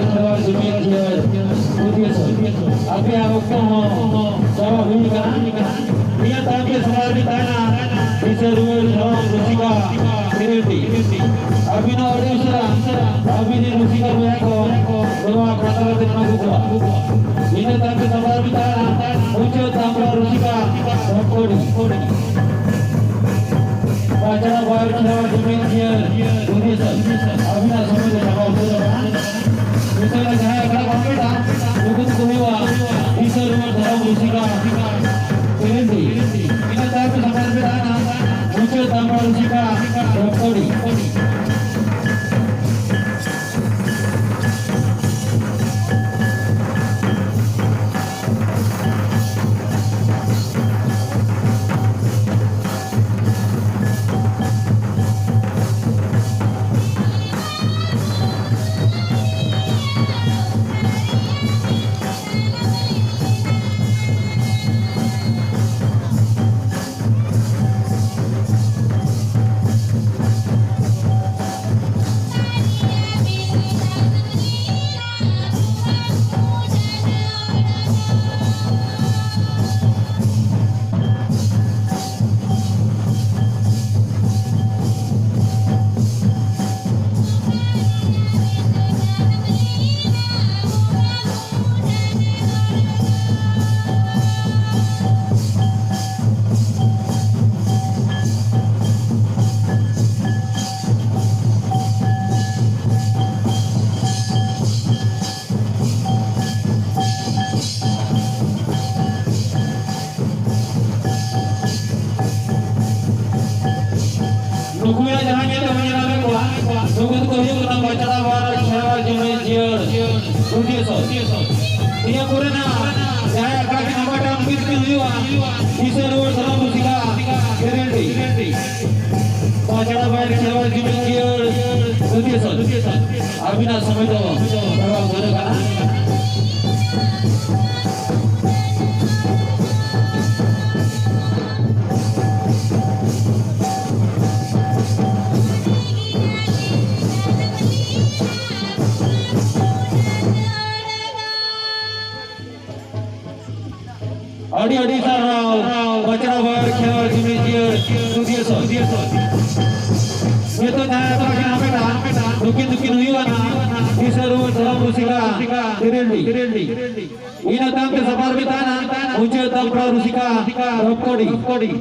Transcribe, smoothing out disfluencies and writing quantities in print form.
Khewar Jumit Jier Udieso Api Awaknya Jawa Bhumika Ia Tapi Samar Bitana Bisa Ruel Ram Rusika Kiriti Abhina Odisha Abhini Rusika Mehako Dua Pratara Dina Gudwa Ia Tapi Samar Bitana Ucap Tamra Rusika Kodi Acara Khewar Jumit Jier Udieso Abhina Samar Bitana Misalnya saya kalau komputer, bukan kemewa, bisa rumah dalam musika, ini tapi sampai berana, muncul tambah musika, kodi. Nukuya jangan kita menyerahkan kuah. Nukuya itu kau yang baca lawar Khewar Jumit Jier Udieso. Dia kurena. Saya kaki nampak dalam bisnis jiwa. Bisa luar dalam musika. Guarantee. Baca lawar Khewar Jumit Jier Udieso. Abhina sampai tahu. Berapa orang kan? Adi sarau baca lawar Khewar Jumit Jier Udieso. Itu saya pakai apa? Dukin huyuan. Bisa ruang dalam musika. Kirindi. Ina tam ke sapar bitana. Muncul tam pra musika. Kodi.